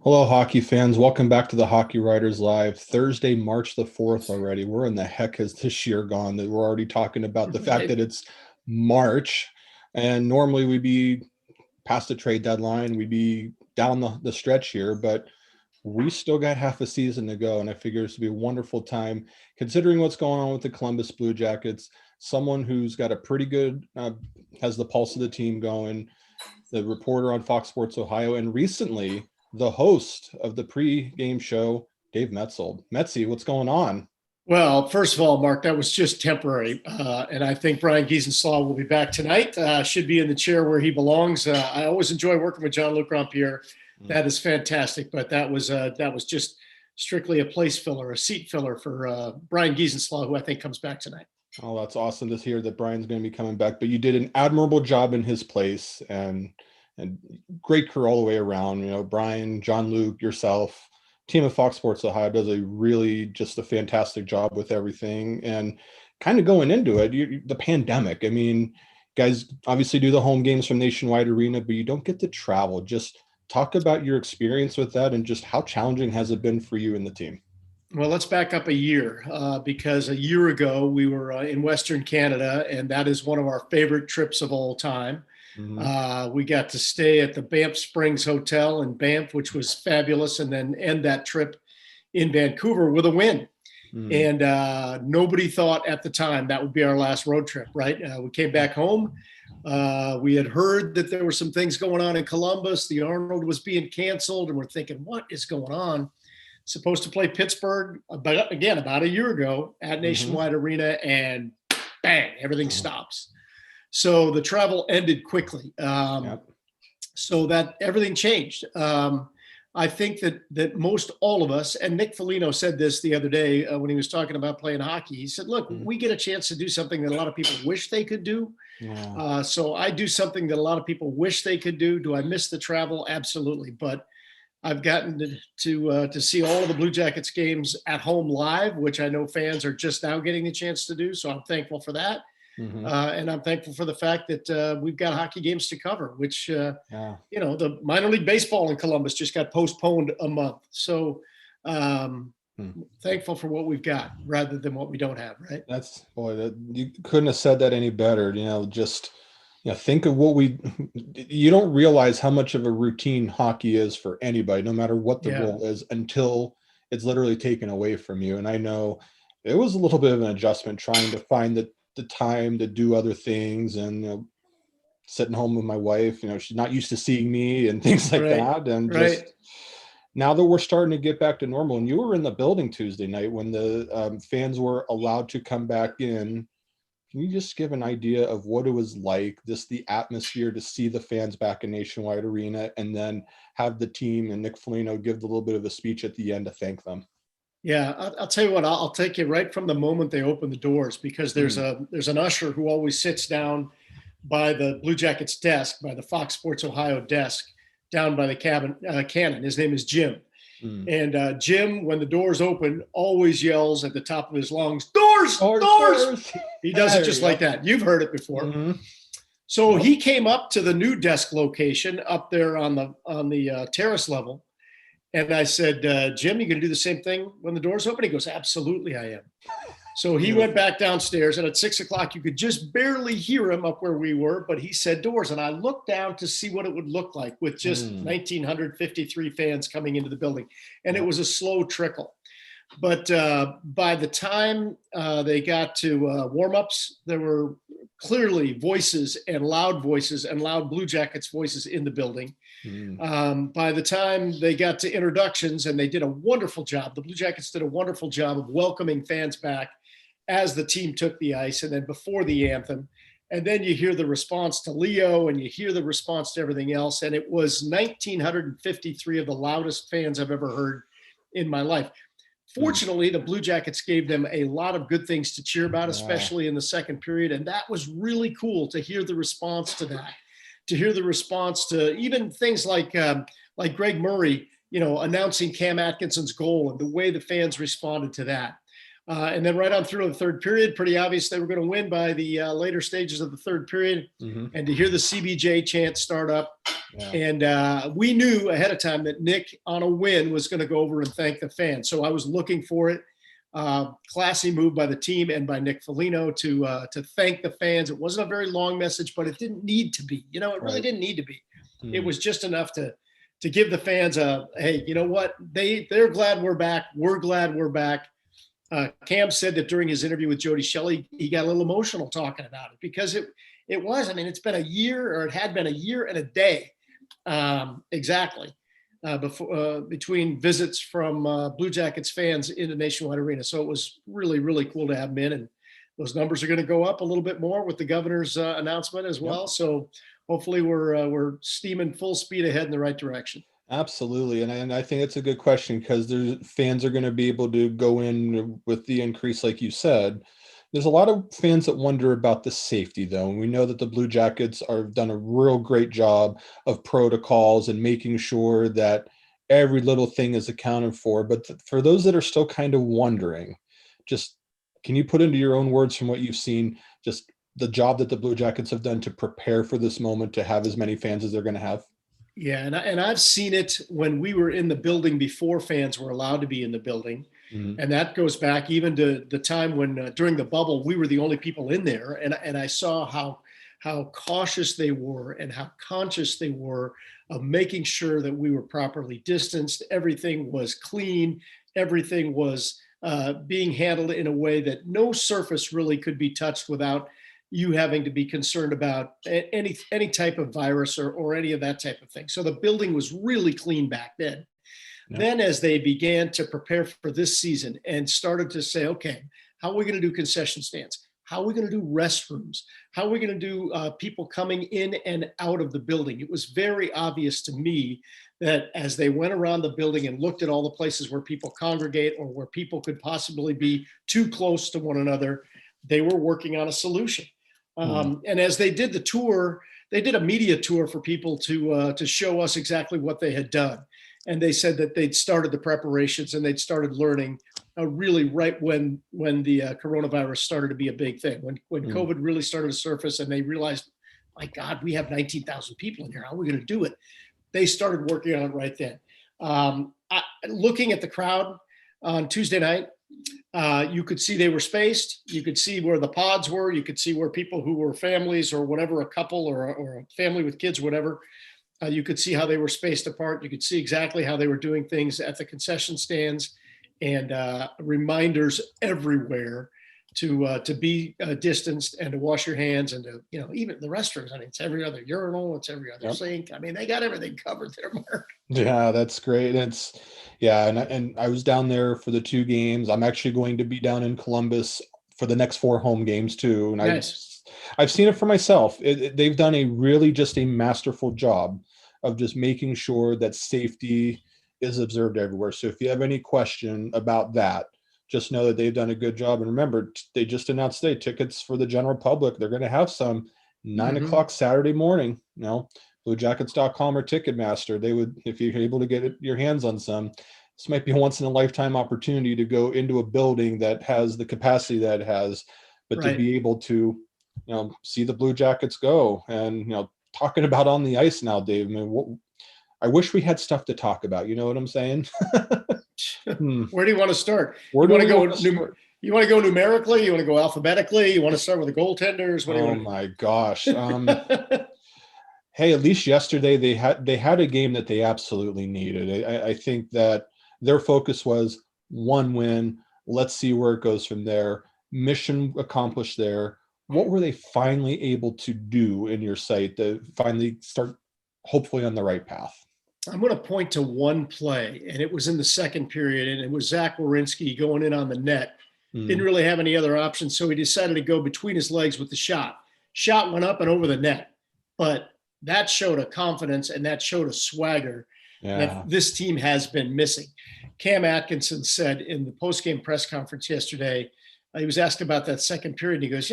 Hello, hockey fans. Welcome back to the Hockey Writers Live. Thursday, March the 4th already. Where in the heck has this year gone that we're already talking about the fact Right. that it's March and normally we'd be past the trade deadline, we'd be down the stretch here, but we still got half a season to go. And I figure this would be a wonderful time considering what's going on with the Columbus Blue Jackets. Someone who's got a pretty good, has the pulse of the team going, the reporter on Fox Sports Ohio, and recently the host of the pre-game show, Dave Maetzold. Metzi, what's going on? Well, first of all, Mark, that was just temporary. And I think Brian Giesenslaw will be back tonight, should be in the chair where he belongs. I always enjoy working with John-Luc Grandpierre. That is fantastic. But that was just strictly a place filler, a seat filler for Brian Giesenslaw, who I think comes back tonight. Oh, that's awesome to hear that Brian's going to be coming back. But you did an admirable job in his place, and great crew all the way around. You know, Brian, John-Luc, yourself, team of Fox Sports Ohio does a really just a fantastic job with everything. And kind of going into it, the pandemic. I mean, guys obviously do the home games from Nationwide Arena, but you don't get to travel. Just talk about your experience with that and just how challenging has it been for you and the team? Well, let's back up a year because a year ago we were in Western Canada, and that is one of our favorite trips of all time. Mhm. We got to stay at the Banff Springs Hotel in Banff, which was fabulous, and then end that trip in Vancouver with a win. Mhm. And nobody thought at the time that would be our last road trip, right? We came back home. We had heard that there were some things going on in Columbus. The Arnold was being canceled, and we're thinking, what is going on? Supposed to play Pittsburgh, but again, about a year ago at Mhm. Nationwide Arena, and bang, everything Mhm. stops. So the travel ended quickly. Yep. So that everything changed. I think that most all of us, and Nick Foligno said this the other day when he was talking about playing hockey. He said, "Look, Mhm. we get a chance to do something that a lot of people wish they could do. Yeah. So I do something that a lot of people wish they could do. Do I miss the travel? Absolutely, but I've gotten to see all of the Blue Jackets games at home live, which I know fans are just now getting the chance to do. So I'm thankful for that. Mhm. And I'm thankful for the fact that we've got hockey games to cover, which, Yeah. the minor league baseball in Columbus just got postponed a month. So um, Hmm. thankful for what we've got rather than what we don't have, right? That's boy, that you couldn't have said that any better. You know, just think of what we you don't realize how much of a routine hockey is for anybody, no matter what the Yeah. role is, until it's literally taken away from you. And I know it was a little bit of an adjustment trying to find the time to do other things and sitting home with my wife, she's not used to seeing me and things like Right. that. And Right. just now that we're starting to get back to normal, and you were in the building Tuesday night when the fans were allowed to come back in. Can you just give an idea of what it was like, just the atmosphere to see the fans back in Nationwide Arena, and then have the team and Nick Foligno give a little bit of a speech at the end to thank them? Yeah, I'll tell you what. I'll take you right from the moment they open the doors because Mm, there's an usher who always sits down by the Blue Jackets desk, by the Fox Sports Ohio desk, down by the cannon. His name is Jim. mm. And Jim, when the doors open, always yells at the top of his lungs, "Doors, Doors, doors!" doors. He does it There just you like go. that. You've heard it before. Hmm. So Yep. he came up to the new desk location up there on the terrace level, and I said, "Jim, you going to do the same thing when the doors open?" He goes, "Absolutely, I am." So he went Beautiful. back downstairs, and at 6 o'clock, you could just barely hear him up where we were. But he said doors, and I looked down to see what it would look like with just Mm, 1,953 fans coming into the building, and it yep. was a slow trickle. But by the time they got to warm-ups, there were clearly voices and loud Blue Jackets voices in the building. Mm, By the time they got to introductions, and they did a wonderful job, the Blue Jackets did a wonderful job of welcoming fans back as the team took the ice and then before the anthem. And then you hear the response to Leo and you hear the response to everything else. And it was 1,953 of the loudest fans I've ever heard in my life. mm. Fortunately, the Blue Jackets gave them a lot of good things to cheer about, Yeah. especially in the second period. And that was really cool to hear the response to that, to hear the response to even things like Greg Murray, announcing Cam Atkinson's goal and the way the fans responded to that. And then right on through the third period, pretty obvious they were going to win by the later stages of the third period. Mm-hmm. And to hear the CBJ chant start up. Yeah. And we knew ahead of time that Nick, on a win, was going to go over and thank the fans. So I was looking for it. Classy move by the team and by Nick Foligno to thank the fans. It wasn't a very long message, but it didn't need to be. It really didn't need to be. It was just enough to give the fans a, hey, you know what? They're glad we're back. We're glad we're back. Cam said that during his interview with Jody Shelley, he got a little emotional talking about it because it was. I mean, it's been a year, or it had been a year and a day, exactly, between visits from Blue Jackets fans into Nationwide Arena. So it was really, really cool to have them in, and those numbers are going to go up a little bit more with the governor's announcement as well. Yep. So hopefully we're steaming full speed ahead in the right direction. Absolutely. And I think it's a good question because fans are going to be able to go in with the increase, like you said. There's a lot of fans that wonder about the safety, though. And we know that the Blue Jackets have done a real great job of protocols and making sure that every little thing is accounted for. But for those that are still kind of wondering, just can you put into your own words from what you've seen, just the job that the Blue Jackets have done to prepare for this moment to have as many fans as they're going to have? Yeah, and I've seen it when we were in the building before fans were allowed to be in the building. Mm-hmm. And that goes back even to the time when during the bubble, we were the only people in there. And I saw how cautious they were and how conscious they were of making sure that we were properly distanced. Everything was clean. Everything was being handled in a way that no surface really could be touched without you having to be concerned about any type of virus or any of that type of thing. So the building was really clean back then. Yep. Then as they began to prepare for this season and started to say, okay, how are we going to do concession stands? How are we going to do restrooms? How are we going to do people coming in and out of the building? It was very obvious to me that as they went around the building and looked at all the places where people congregate or where people could possibly be too close to one another, they were working on a solution. And as they did the tour, they did a media tour for people to show us exactly what they had done. And they said that they'd started the preparations and they'd started learning really right when the coronavirus started to be a big thing, when COVID really started to surface and they realized, my God, we have 19,000 people in here. How are we going to do it? They started working on it right then. Looking at the crowd on Tuesday night, you could see they were spaced. You could see where the pods were. You could see where people who were families or whatever, a couple or a family with kids, whatever, you could see how they were spaced apart. You could see exactly how they were doing things at the concession stands, and reminders everywhere to be distanced and to wash your hands and to, even the restrooms. I mean, it's every other urinal, it's every other sink. I mean, they got everything covered there, Mark. Yeah, that's great. And I was down there for the 2 games. I'm actually going to be down in Columbus for the next 4 home games too. And nice. I've seen it for myself. They've done just a masterful job of just making sure that safety is observed everywhere. So if you have any question about that, just know that they've done a good job. And remember, they just announced today tickets for the general public. They're going to have some 9 o'clock Saturday morning, BlueJackets.com or Ticketmaster. They would, if you're able to get your hands on some, this might be a once in a lifetime opportunity to go into a building that has the capacity that it has, but to be able to, see the Blue Jackets go. And, talking about on the ice now, Dave, I mean, I wish we had stuff to talk about. You know what I'm saying? Where do you want to start? You want to go numerically? You want to go alphabetically? You want to start with the goaltenders? My gosh. Hey, at least yesterday they had a game that they absolutely needed. I think that their focus was 1 win. Let's see where it goes from there. Mission accomplished there. What were they finally able to do in your sight to finally start hopefully on the right path? I'm going to point to one play, and it was in the second period, and it was Zach Werenski going in on the net. Didn't really have any other options, so he decided to go between his legs with the shot. Shot went up and over the net, but that showed a confidence and that showed a swagger that this team has been missing. Cam Atkinson said in the postgame press conference yesterday, he was asked about that second period. And he goes,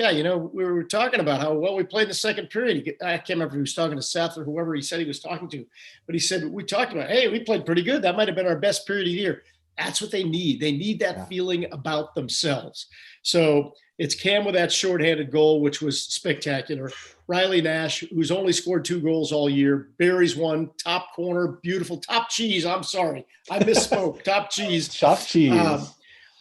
we were talking about how well we played in the second period. I can't remember if he was talking to Seth or whoever he said he was talking to, but he said, we talked about, hey, we played pretty good. That might've been our best period of the year. That's what they need. They need that Yeah. feeling about themselves. So it's Cam with that shorthanded goal, which was spectacular. Riley Nash, who's only scored 2 goals all year, buries one, top corner, beautiful, top cheese. I'm sorry, I misspoke. Top cheese. Chopped cheese.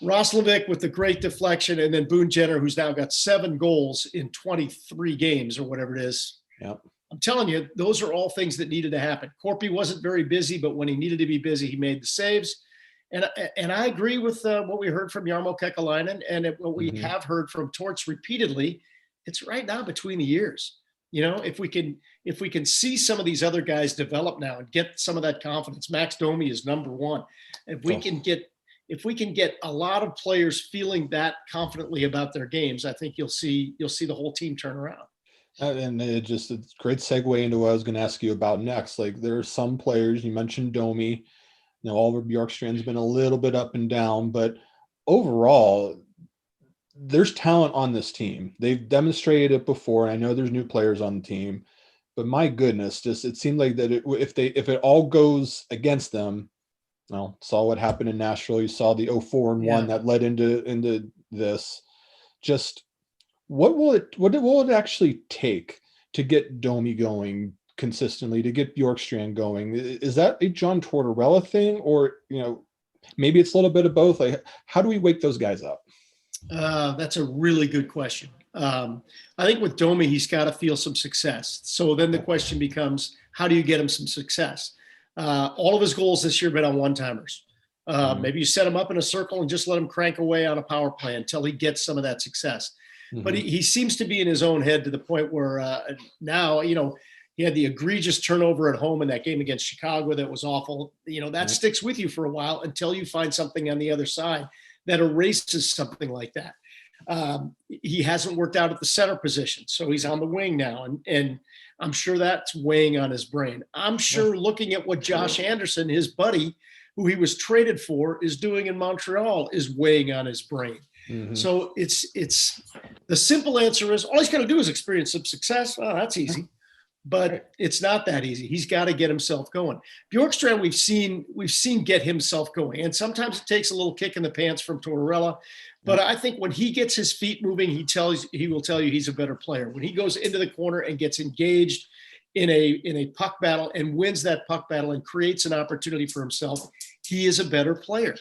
Roslovic with the great deflection, and then Boone Jenner, who's now got 7 goals in 23 games or whatever it is. Yep. I'm telling you, those are all things that needed to happen. Corpy wasn't very busy, but when he needed to be busy, he made the saves. And I agree with what we heard from Jarmo Kekalainen and what we have heard from Torts repeatedly. It's right now between the ears. You know, if we can see some of these other guys develop now and get some of that confidence, Max Domi is number 1. If we can get a lot of players feeling that confidently about their games, I think you'll see the whole team turn around. And it's a great segue into what I was going to ask you about next. Like, there are some players, you mentioned Domi. You know, Oliver Bjorkstrand's been a little bit up and down, but overall, there's talent on this team. They've demonstrated it before. I know there's new players on the team, but my goodness, it seemed like that if it all goes against them, well, saw what happened in Nashville. You saw the 0-4-1 that led into this. Just what will it actually take to get Domi going consistently, to get Bjorkstrand going? Is that a John Tortorella thing, or, you know, maybe it's a little bit of both? Like, how do we wake those guys up? That's a really good question. I think with Domi, he's got to feel some success. So then the question becomes, how do you get him some success? All of his goals this year have been on one-timers. Maybe you set him up in a circle and just let him crank away on a power play until he gets some of that success. But he seems to be in his own head to the point where now, you know, he had the egregious turnover at home in that game against Chicago that was awful. You know, that sticks with you for a while until you find something on the other side that erases something like that. He hasn't worked out at the center position, so he's on the wing now, and I'm sure that's weighing on his brain. I'm sure looking at what Josh Anderson, his buddy, who he was traded for, is doing in Montreal is weighing on his brain. So it's the simple answer is all he's got to do is experience some success. Oh, that's easy. But it's not that easy. He's got to get himself going. Bjorkstrand, we've seen get himself going. And sometimes it takes a little kick in the pants from Tortorella. But I think when he gets his feet moving, he will tell you he's a better player. When he goes into the corner and gets engaged in a puck battle and wins that puck battle and creates an opportunity for himself, he is a better player.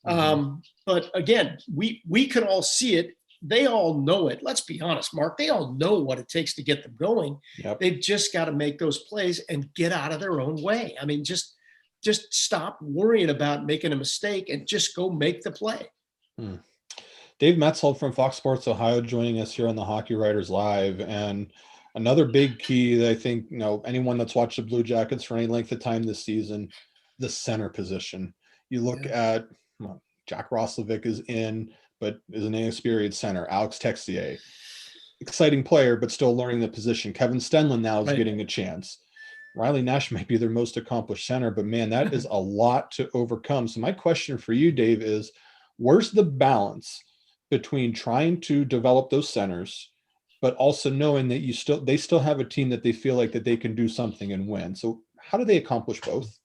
But again, we can all see it. They all know it. Let's be honest, Mark. They all know what it takes to get them going. They've just got to make those plays and get out of their own way. I mean, just stop worrying about making a mistake and just go make the play. Dave Maetzold from Fox Sports Ohio joining us here on the Hockey Writers Live. And another big key that I think, you know, anyone that's watched the Blue Jackets for any length of time this season, the center position. You look at Jack Roslovic is in, but is an inexperienced center. Alex Texier, exciting player, but still learning the position. Kevin Stenlund now is getting a chance. Riley Nash might be their most accomplished center, but man, that is a lot to overcome. So my question for you, Dave, is where's the balance between trying to develop those centers, but also knowing that they still have a team that they feel like that they can do something and win? So how do they accomplish both?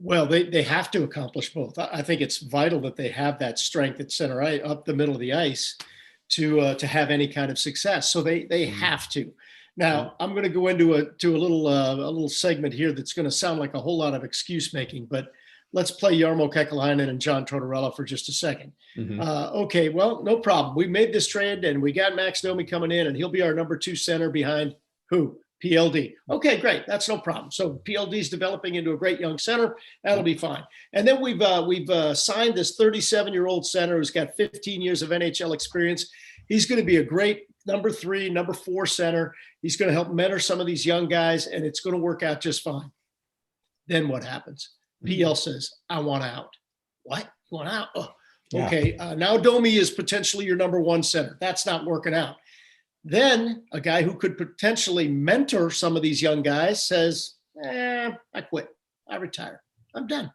Well, they have to accomplish both. I think it's vital that they have that strength at center up the middle of the ice to have any kind of success. So they have to. Now, I'm going to go into a little segment here that's going to sound like a whole lot of excuse making, but let's play Jarmo Kekalainen and John Tortorella for just a second. Okay, well, no problem. We made this trade and we got Max Domi coming in, and he'll be our number 2 center behind who? PLD. Okay, great. That's no problem. So PLD is developing into a great young center. That'll be fine. And then we've signed this 37-year-old center who's got 15 years of NHL experience. He's going to be a great number 3, number 4 center. He's going to help mentor some of these young guys, and it's going to work out just fine. Then what happens? PL says, I want out. What? You want out? Oh, okay. Now Domi is potentially your number 1 center. That's not working out. Then a guy who could potentially mentor some of these young guys says, I quit. I retire. I'm done.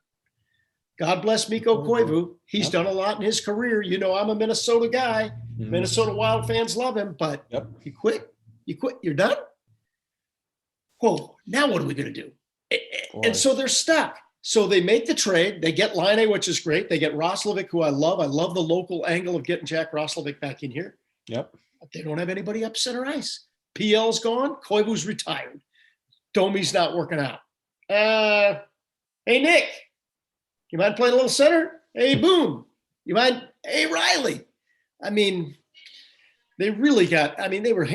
God bless Mikko Koivu. He's done a lot in his career. You know, I'm a Minnesota guy. Minnesota Wild fans love him, but he quit. You quit. You're done? Whoa, now what are we going to do? And so they're stuck. So they make the trade. They get Laine, which is great. They get Roslovic, who I love. I love the local angle of getting Jack Roslovic back in here. Yep. But they don't have anybody up center ice. PL's gone. Koivu's retired. Domi's not working out. Hey, Nick, you mind playing a little center? Hey, Boone, you mind? Hey, Riley. I mean, they really they were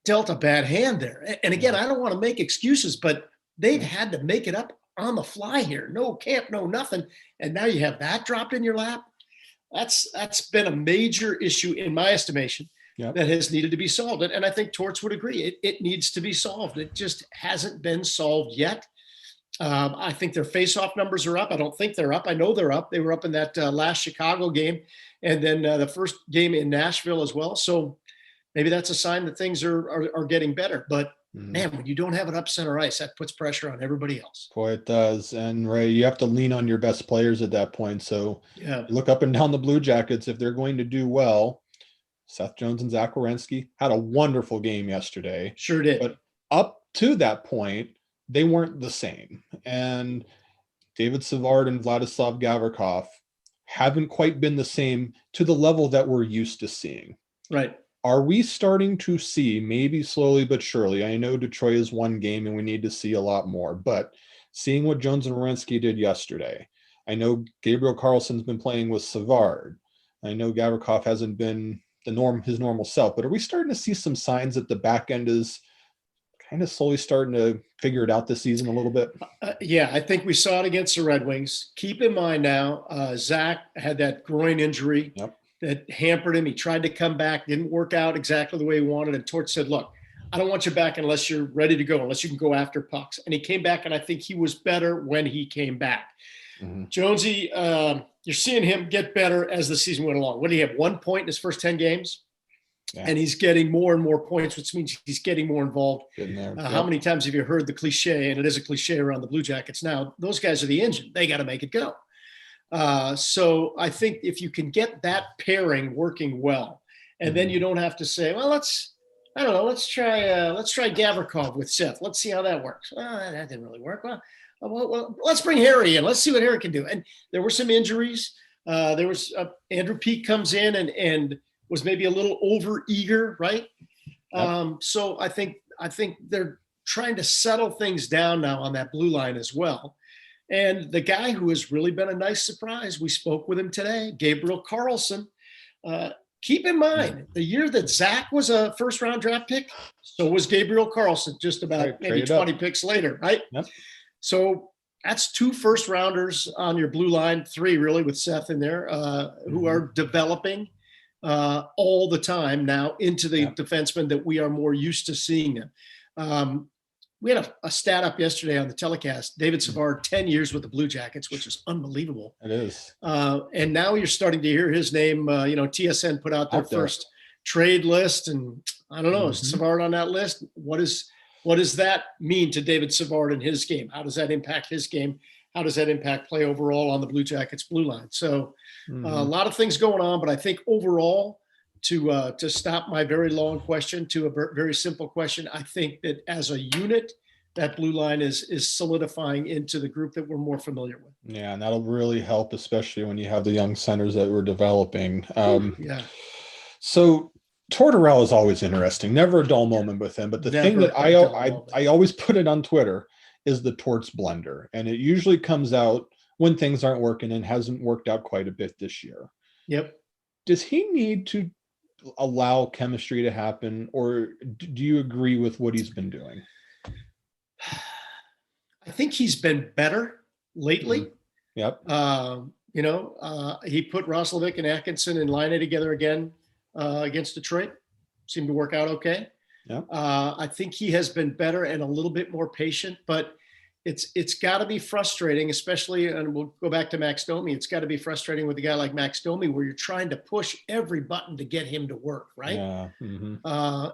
dealt a bad hand there. And again, I don't want to make excuses, but they've had to make it up on the fly here. No camp, no nothing. And now you have that dropped in your lap. That's been a major issue in my estimation. Yep. That has needed to be solved. And I think Torts would agree. It needs to be solved. It just hasn't been solved yet. I think their face-off numbers are up. I don't think they're up. I know they're up. They were up in that last Chicago game and then the first game in Nashville as well. So maybe that's a sign that things are getting better. But man, when you don't have it up center ice, that puts pressure on everybody else. Boy, it does. And Ray, you have to lean on your best players at that point. So look up and down the Blue Jackets. If they're going to do well, Seth Jones and Zach Werenski had a wonderful game yesterday. Sure did. But up to that point, they weren't the same. And David Savard and Vladislav Gavrikov haven't quite been the same to the level that we're used to seeing. Right. Are we starting to see, maybe slowly but surely, I know Detroit is one game and we need to see a lot more, but seeing what Jones and Werenski did yesterday, I know Gabriel Carlsson's been playing with Savard. I know Gavrikov hasn't been his normal self, but are we starting to see some signs that the back end is kind of slowly starting to figure it out this season a little bit? Yeah, I think we saw it against the Red Wings. Keep in mind now, Zach had that groin injury that hampered him. He tried to come back, didn't work out exactly the way he wanted. And Torts said, look, I don't want you back unless you're ready to go, unless you can go after pucks. And he came back, and I think he was better when he came back. Jonesy, you're seeing him get better as the season went along. What did he have? 1 point in his first 10 games? Yeah. And he's getting more and more points, which means he's getting more involved. How many times have you heard the cliche, and it is a cliche around the Blue Jackets now, those guys are the engine. They got to make it go. So I think if you can get that pairing working well, and then you don't have to say, well, let's try Gavrikov with Seth. Let's see how that works. That didn't really work. Well, let's bring Harry in. Let's see what Harry can do. And there were some injuries. There was Andrew Peeke comes in and was maybe a little over eager, right? Yep. So I think they're trying to settle things down now on that blue line as well. And the guy who has really been a nice surprise, we spoke with him today, Gabriel Carlsson. Keep in mind, the year that Zach was a first-round draft pick, so was Gabriel Carlsson, just about maybe 20 picks later, right? Yep. So that's 2 first-rounders on your blue line, 3 really with Seth in there, who are developing all the time now into the defensemen that we are more used to seeing them. We had a stat up yesterday on the telecast. David Savard, 10 years with the Blue Jackets, which is unbelievable. It is. And now you're starting to hear his name. TSN put out their first trade list, and I don't know, is Savard on that list? What does that mean to David Savard in his game? How does that impact his game? How does that impact play overall on the Blue Jackets blue line? So a lot of things going on, but I think overall, to stop my very long question to a very simple question, I think that as a unit, that blue line is solidifying into the group that we're more familiar with. Yeah, and that'll really help, especially when you have the young centers that we're developing. So Tortorella is always interesting. Never a dull moment with him. But the thing that I always put it on Twitter is the Torts blender, and it usually comes out when things aren't working, and hasn't worked out quite a bit this year. Yep. Does he need to allow chemistry to happen, or do you agree with what he's been doing? I think he's been better lately. Yep. He put Roslovic and Atkinson and Laine together again against Detroit. Seemed to work out okay. Yeah. I think he has been better and a little bit more patient, but it's got to be frustrating, especially, and we'll go back to Max Domi. It's got to be frustrating with a guy like Max Domi, where you're trying to push every button to get him to work, right? Yeah.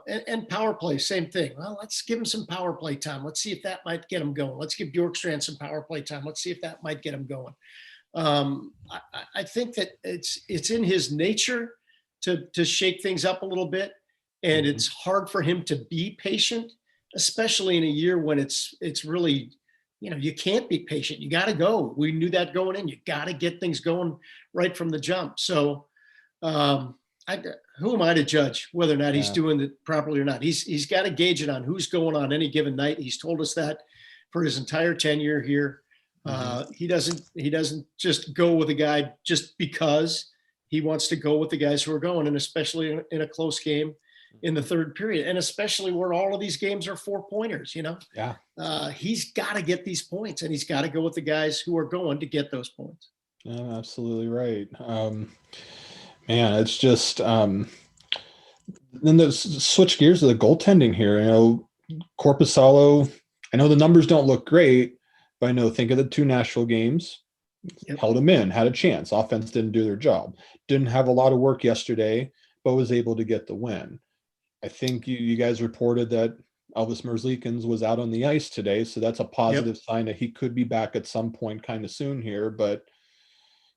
And power play, same thing. Well, let's give him some power play time. Let's see if that might get him going. Let's give Bjorkstrand some power play time. Let's see if that might get him going. I think that it's in his nature to shake things up a little bit, and it's hard for him to be patient, especially in a year when it's really you can't be patient. You got to go. We knew that going in. You got to get things going right from the jump. So who am I to judge whether or not he's doing it properly or not? He's got to gauge it on who's going on any given night. He's told us that for his entire tenure here. He doesn't just go with a guy just because. He wants to go with the guys who are going, and especially in a close game in the third period, and especially where all of these games are 4-pointers, he's got to get these points, and he's got to go with the guys who are going to get those points. Yeah, absolutely right. Man, it's just then switch gears to the goaltending here. Korpisalo, I know the numbers don't look great, but I know, think of the 2 Nashville games. Held them in, had a chance. Offense didn't do their job. Didn't have a lot of work yesterday, but was able to get the win. I think you guys reported that Elvis Merzlikins was out on the ice today, so that's a positive sign that he could be back at some point kind of soon here. But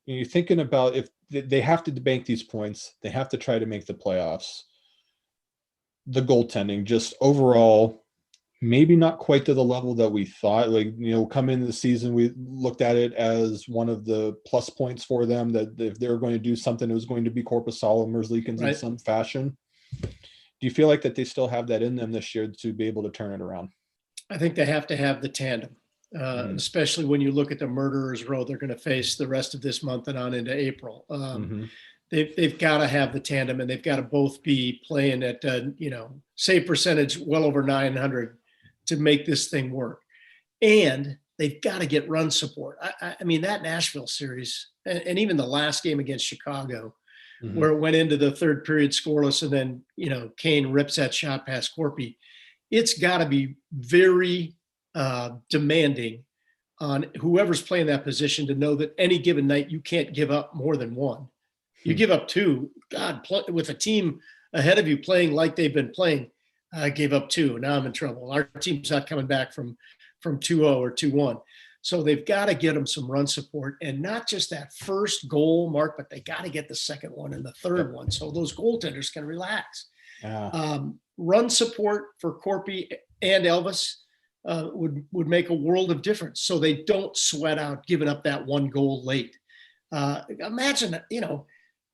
you're thinking about, if they have to bank these points, they have to try to make the playoffs. The goaltending, just overall, maybe not quite to the level that we thought. Come into the season, we looked at it as one of the plus points for them, that if they were going to do something, it was going to be Korpisalo, Merzlikins in some fashion. Do you feel like that they still have that in them this year to be able to turn it around? I think they have to have the tandem, especially when you look at the Murderers Row they're going to face the rest of this month and on into April. They've got to have the tandem, and they've got to both be playing at, save percentage well over 900 to make this thing work. And they've got to get run support. I mean, that Nashville series, and even the last game against Chicago, where it went into the third period scoreless, and then, Kane rips that shot past Corpy. It's got to be very demanding on whoever's playing that position to know that any given night you can't give up more than 1. You give up 2, God, with a team ahead of you playing like they've been playing, I gave up 2. Now I'm in trouble. Our team's not coming back from 2-0 or 2-1. So they've got to get them some run support, and not just that first goal, Mark, but they got to get the second one and the third one, so those goaltenders can relax. Run support for Corpy and Elvis would make a world of difference, so they don't sweat out giving up that 1 goal late. Imagine that,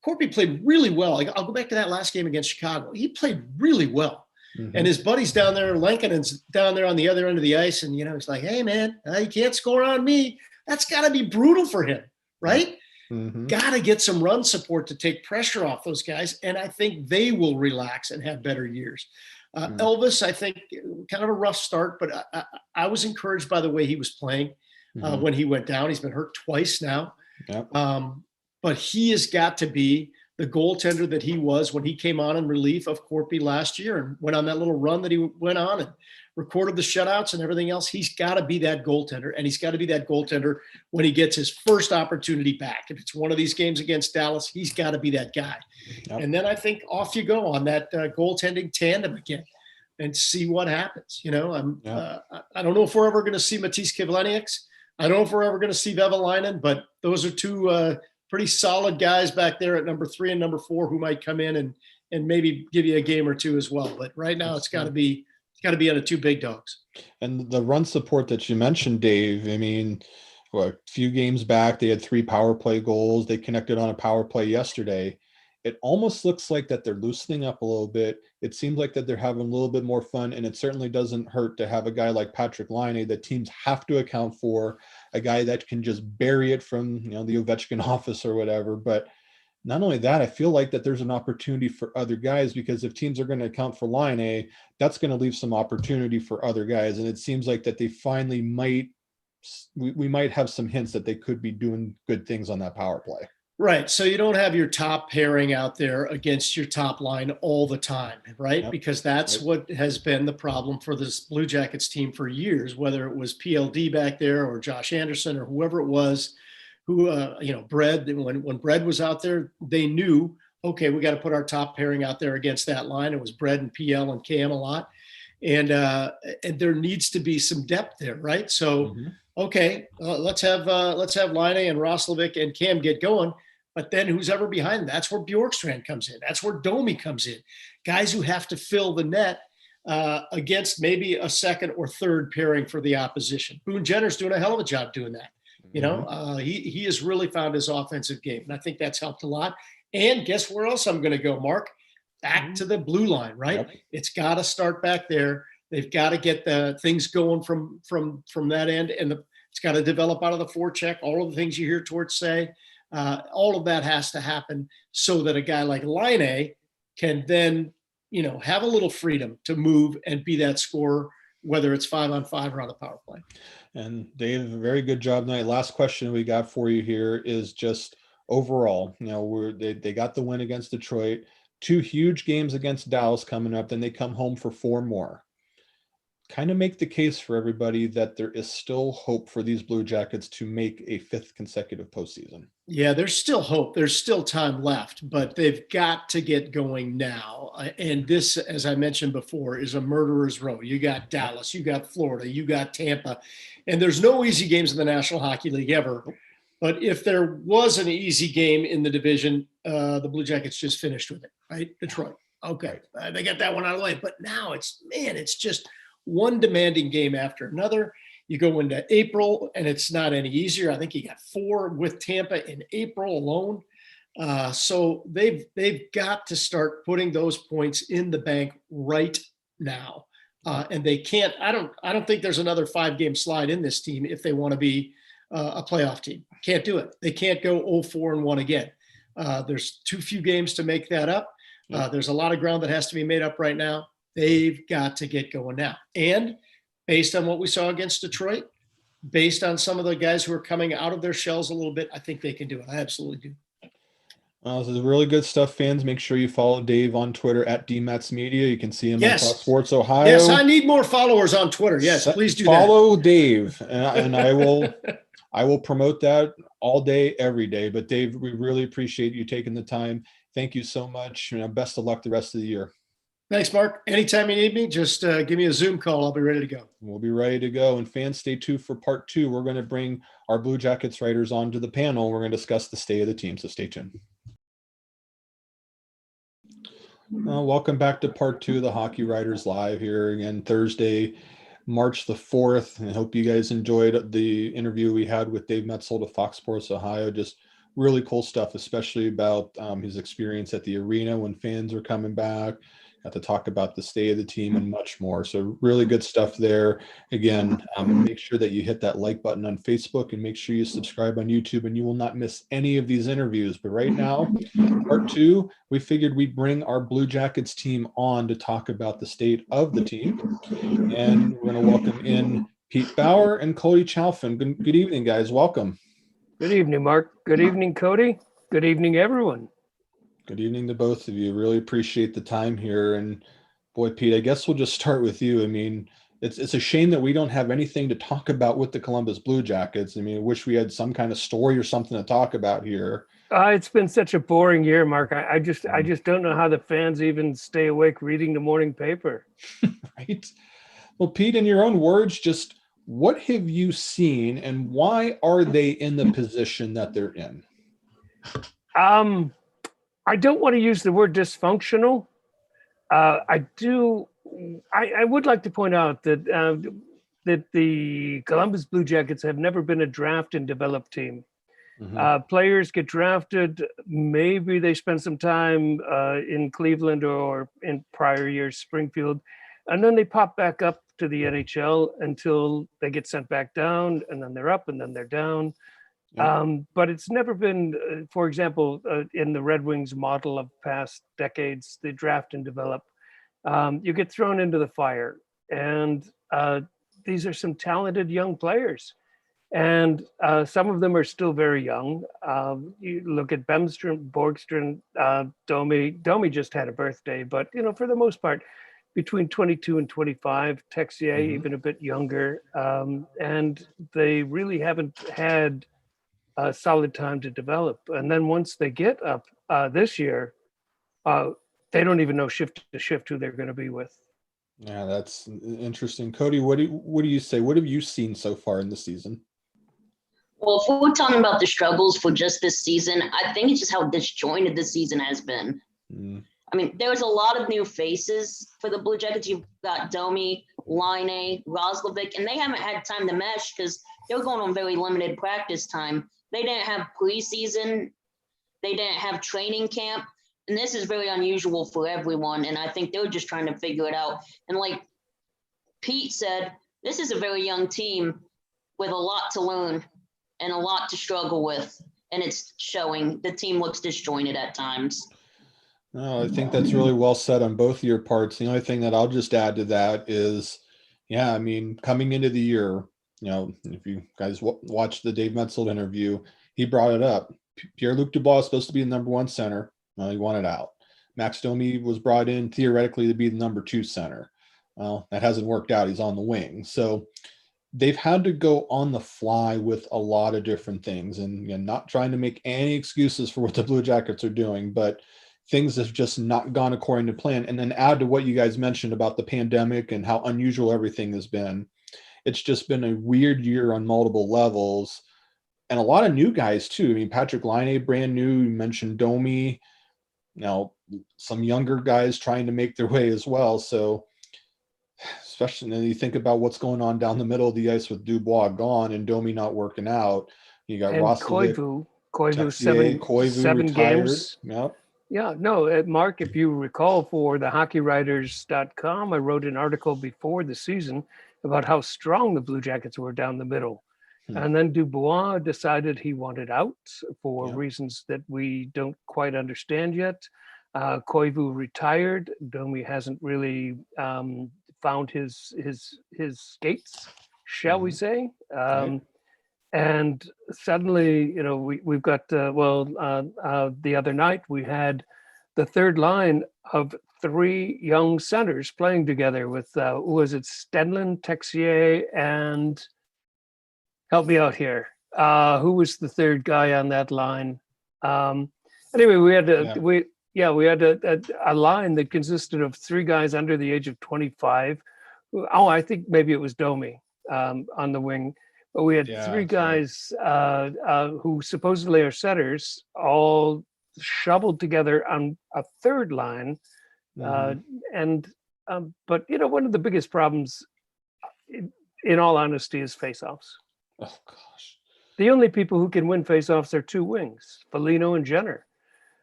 Corpy played really well. I'll go back to that last game against Chicago. He played really well. And his buddy's down there, Lankinen's down there on the other end of the ice. And, he's like, hey, man, you can't score on me. That's got to be brutal for him, right? Got to get some run support to take pressure off those guys. And I think they will relax and have better years. Elvis, I think, kind of a rough start, but I was encouraged by the way he was playing when he went down. He's been hurt twice now. But he has got to be the goaltender that he was when he came on in relief of Corpy last year and went on that little run that he went on and recorded the shutouts and everything else. He's got to be that goaltender, and he's got to be that goaltender when he gets his first opportunity back. If it's one of these games against Dallas, he's got to be that guy. And then I think off you go on that goaltending tandem again and see what happens. I don't know if we're ever going to see Matisse Kivlenieks. I don't know if we're ever going to see Vevalainen, but those are 2 pretty solid guys back there at number 3 and number 4 who might come in and maybe give you a game or 2 as well. But right now it's got to be on the 2 big dogs. And the run support that you mentioned, Dave, I mean, a few games back, they had 3 power play goals. They connected on a power play yesterday. It almost looks like that they're loosening up a little bit. It seems like that they're having a little bit more fun, and it certainly doesn't hurt to have a guy like Patrick Laine that teams have to account for, a guy that can just bury it from, the Ovechkin office or whatever. But not only that, I feel like that there's an opportunity for other guys, because if teams are going to account for Laine, that's going to leave some opportunity for other guys. And it seems like that they finally we might have some hints that they could be doing good things on that power play. Right. So you don't have your top pairing out there against your top line all the time, right? Yep. Because that's what has been the problem for this Blue Jackets team for years, whether it was PLD back there or Josh Anderson or whoever it was who, Bread, when Bread was out there, they knew, okay, we got to put our top pairing out there against that line. It was Bread and PL and Cam a lot. And there needs to be some depth there, right? So, okay, let's have Laine and Roslovic and Cam get going. But then who's ever behind them? That's where Bjorkstrand comes in. That's where Domi comes in. Guys who have to fill the net against maybe a second or third pairing for the opposition. Boone Jenner's doing a hell of a job doing that. He has really found his offensive game, and I think that's helped a lot. And guess where else I'm going to go, Mark? Back to the blue line, right? Yep. It's got to start back there. They've got to get the things going from that end, and it's got to develop out of the forecheck. All of the things you hear Torch say, all of that has to happen so that a guy like Laine can then, have a little freedom to move and be that scorer, whether it's 5-on-5 or on the power play. And Dave, a very good job tonight. Last question we got for you here is just overall. They got the win against Detroit, 2 huge games against Dallas coming up, then they come home for 4 more. Kind of make the case for everybody that there is still hope for these Blue Jackets to make a 5th consecutive postseason. Yeah, there's still hope. There's still time left, but they've got to get going now. And this, as I mentioned before, is a murderer's row. You got Dallas, you got Florida, you got Tampa, and there's no easy games in the National Hockey League ever. But if there was an easy game in the division, the Blue Jackets just finished with it, right? Detroit. Okay, they got that one out of the way. But now it's just one demanding game after another. You go into April, and it's not any easier. I think you got 4 with Tampa in April alone. So they've got to start putting those points in the bank right now. And they can't. I don't think there's another 5-game slide in this team if they want to be a playoff team. Can't do it. They can't go 0-4-1 again. There's too few games to make that up. There's a lot of ground that has to be made up right now. They've got to get going now. And based on what we saw against Detroit, based on some of the guys who are coming out of their shells a little bit, I think they can do it. I absolutely do. This is really good stuff, fans. Make sure you follow Dave on Twitter at DMetsMedia. You can see him on Fox Sports Ohio. Yes, I need more followers on Twitter. Yes, please do follow Dave, and I will promote that all day, every day. But Dave, we really appreciate you taking the time. Thank you so much. Best of luck the rest of the year. Thanks, Mark. Anytime you need me, just give me a Zoom call. I'll be ready to go. We'll be ready to go. And fans, stay tuned for part 2. We're going to bring our Blue Jackets writers onto the panel. We're going to discuss the state of the team, so stay tuned. Welcome back to part 2 of the Hockey Writers Live here again, Thursday, March the 4th. And I hope you guys enjoyed the interview we had with Dave Maetzold of Fox Sports Ohio. Just really cool stuff, especially about his experience at the arena when fans are coming back. Got to talk about the state of the team and much more. So really good stuff there. Again, make sure that you hit that like button on Facebook and make sure you subscribe on YouTube, and you will not miss any of these interviews. But right now, part 2, we figured we'd bring our Blue Jackets team on to talk about the state of the team. And we're going to welcome in Pete Bauer and Cody Chalfan. Good evening, guys. Welcome. Good evening, Mark. Good evening, Cody. Good evening, everyone. Good evening to both of you. Really appreciate the time here. And boy, Pete, I guess we'll just start with you. I mean, it's a shame that we don't have anything to talk about with the Columbus Blue Jackets. I mean, I wish we had some kind of story or something to talk about here. It's been such a boring year, Mark. I just don't know how the fans even stay awake reading the morning paper. Right. Well, Pete, in your own words, just what have you seen and why are they in the position that they're in? I don't want to use the word dysfunctional. I would like to point out that that the Columbus Blue Jackets have never been a draft and develop team. Mm-hmm. Players get drafted. Maybe they spend some time in Cleveland or in prior years, Springfield, and then they pop back up to the NHL until they get sent back down, and then they're up, and then they're down. But it's never been, for example, in the Red Wings model of past decades, the draft and develop. You get thrown into the fire, and these are some talented young players, and some of them are still very young. You look at Bemstrom, Borgström, Domi just had a birthday, but for the most part, between 22 and 25, Texier even a bit younger, and they really haven't had a solid time to develop. And then once they get up this year, they don't even know shift to shift who they're going to be with. Yeah, that's interesting. Cody, what do you say? What have you seen so far in the season? Well, if we're talking about the struggles for just this season, I think it's just how disjointed the season has been. I mean, there's a lot of new faces for the Blue Jackets. You've got Domi, Line, Roslovic, and they haven't had time to mesh because they were going on very limited practice time. They didn't have preseason. They didn't have training camp. And this is very unusual for everyone. And I think they're just trying to figure it out. And like Pete said, this is a very young team with a lot to learn and a lot to struggle with. And it's showing. The team looks disjointed at times. No, I think that's really well said on both of your parts. The only thing that I'll just add to that is, yeah, I mean, coming into the year, if you guys watched the Dave Maetzold interview, he brought it up. Pierre-Luc Dubois is supposed to be the number 1 center. He wanted out. Max Domi was brought in theoretically to be the number 2 center. Well, that hasn't worked out. He's on the wing. So they've had to go on the fly with a lot of different things, and not trying to make any excuses for what the Blue Jackets are doing, but things have just not gone according to plan. And then add to what you guys mentioned about the pandemic and how unusual everything has been. It's just been a weird year on multiple levels, and a lot of new guys too. I mean, Patrick Laine, brand new. You mentioned Domi. Some younger guys trying to make their way as well. So especially when you think about what's going on down the middle of the ice with Dubois gone and Domi not working out. You got Koivu, Koivu seven retired. games. Yep. Yeah, no, Mark, if you recall, for the hockeywriters.com, I wrote an article before the season about how strong the Blue Jackets were down the middle. And then Dubois decided he wanted out for reasons that we don't quite understand yet. Koivu retired. Domi hasn't really found his skates, shall we say. And suddenly, we've got, the other night we had the third line of 3 young centers playing together with, was it Stenlin, Texier, and help me out here. Who was the third guy on that line? Anyway, we had a line that consisted of 3 guys under the age of 25. Oh, I think maybe it was Domi on the wing. But we had 3 guys who supposedly are setters, all shoveled together on a third line. But one of the biggest problems, in all honesty, is faceoffs. Oh gosh. The only people who can win faceoffs are 2 wings, Foligno and Jenner.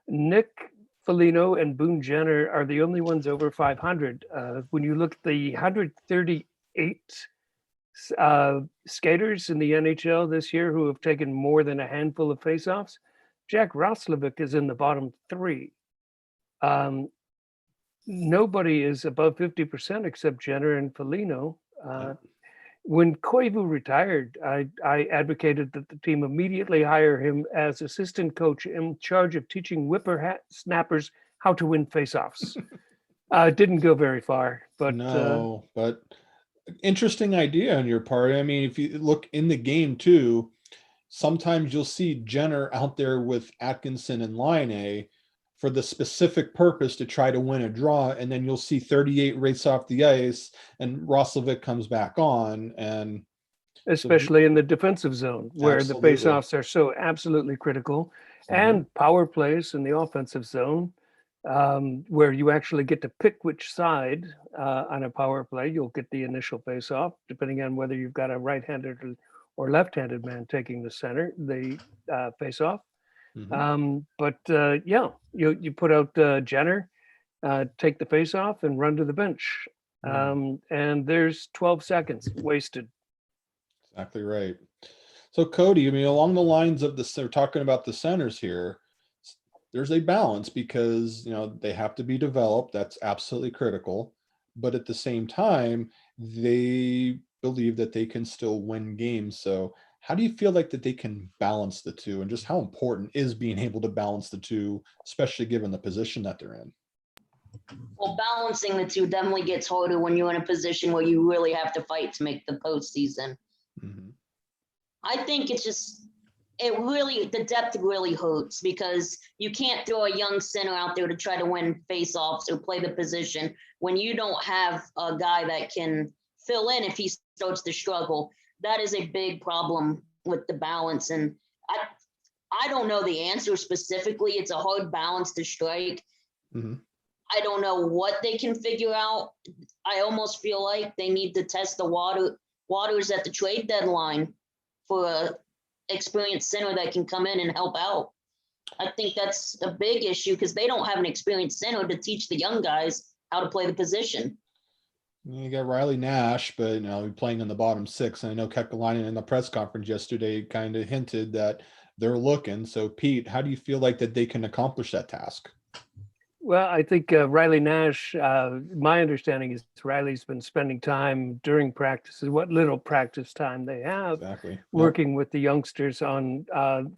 Nick Foligno and Boone Jenner are the only ones over 500. When you look at the 138 skaters in the NHL this year who have taken more than a handful of faceoffs, Jack Roslovic is in the bottom 3. Nobody is above 50% except Jenner and Foligno. When Koivu retired, I advocated that the team immediately hire him as assistant coach in charge of teaching whippersnappers how to win faceoffs. Didn't go very far, but but interesting idea on your part. I mean, if you look in the game too, sometimes you'll see Jenner out there with Atkinson and Laine for the specific purpose to try to win a draw, and then you'll see 38 race off the ice and Roslovic comes back on, and especially in the defensive zone where the faceoffs are so absolutely critical, and power plays in the offensive zone where you actually get to pick which side on a power play. You'll get the initial faceoff depending on whether you've got a right-handed or left-handed man taking the faceoff. You put out Jenner, take the face off and run to the bench. And there's 12 seconds wasted. Exactly right. So Cody, I mean, along the lines of this, they're talking about the centers here. There's a balance because, they have to be developed. That's absolutely critical. But at the same time, they believe that they can still win games. So how do you feel like that they can balance the two, and just how important is being able to balance the two, especially given the position that they're in? Well, balancing the two definitely gets harder when you're in a position where you really have to fight to make the postseason. I think the depth really hurts because you can't throw a young center out there to try to win faceoffs or play the position when you don't have a guy that can fill in if he starts to struggle. That is a big problem with the balance. And I don't know the answer specifically. It's a hard balance to strike. I don't know what they can figure out. I almost feel like they need to test the waters at the trade deadline for a experienced center that can come in and help out. I think that's a big issue because they don't have an experienced center to teach the young guys how to play the position. You got Riley Nash, but playing in the bottom six. And I know Kekalainen in the press conference yesterday kind of hinted that they're looking. So Pete, how do you feel like that they can accomplish that task? Well, I think Riley Nash, my understanding is Riley's been spending time during practices, what little practice time they have, Exactly. working with the youngsters on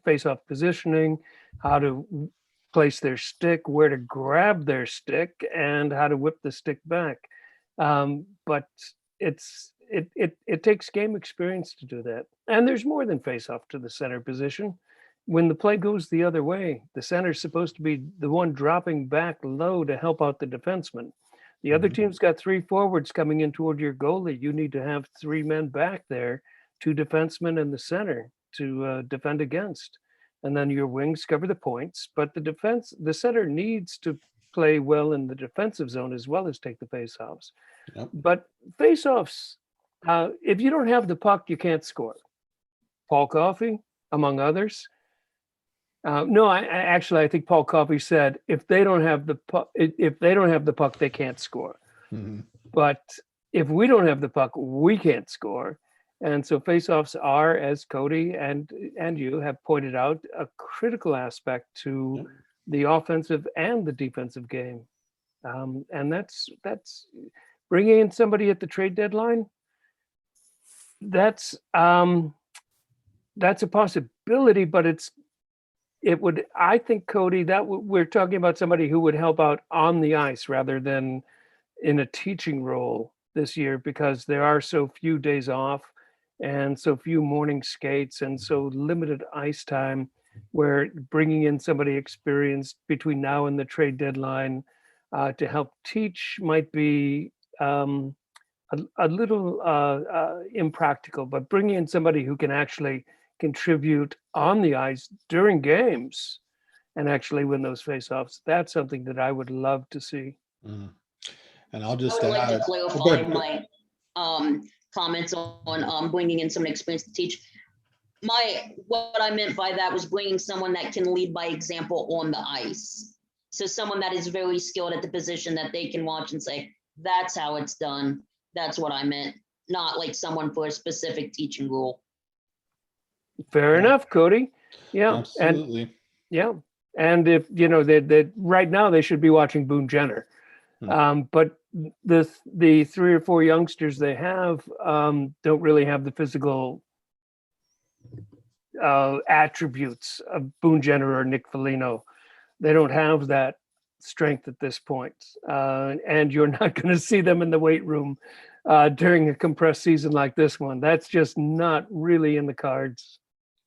face-off positioning, how to place their stick, where to grab their stick, and how to whip the stick back. But it takes game experience to do that. And there's more than face-off to the center position. When the play goes the other way, the center's supposed to be the one dropping back low to help out the defenseman. The other team's got 3 forwards coming in toward your goalie. You need to have 3 men back there, 2 defensemen in the center to defend against. And then your wings cover the points. But the center needs to play well in the defensive zone as well as take the faceoffs. Yep. But faceoffs, if you don't have the puck, you can't score. Paul Coffey, among others. No, I think Paul Coffey said if they don't have the puck, they can't score. Mm-hmm. But if we don't have the puck, we can't score. And so faceoffs are, as Cody and you have pointed out, a critical aspect to the offensive and the defensive game. And that's bringing in somebody at the trade deadline. That's a possibility, but I think, Cody, that we're talking about somebody who would help out on the ice rather than in a teaching role this year, because there are so few days off and so few morning skates and so limited ice time, where bringing in somebody experienced between now and the trade deadline to help teach might be a little impractical, but bringing in somebody who can actually contribute on the ice during games and actually win those faceoffs, that's something that I would love to see. And I'll just I would like add, to clarify my comments on bringing in someone experienced to teach. What I meant by that was bringing someone that can lead by example on the ice. So someone that is very skilled at the position that they can watch and say, that's how it's done. That's what I meant. Not like someone for a specific teaching role. Fair enough, Cody. Yeah. Absolutely. And if, that right now they should be watching Boone Jenner. But the 3 or 4 youngsters they have don't really have the physical attributes of Boone Jenner or Nick Foligno. They don't have that strength at this point. And you're not going to see them in the weight room during a compressed season like this one. That's just not really in the cards.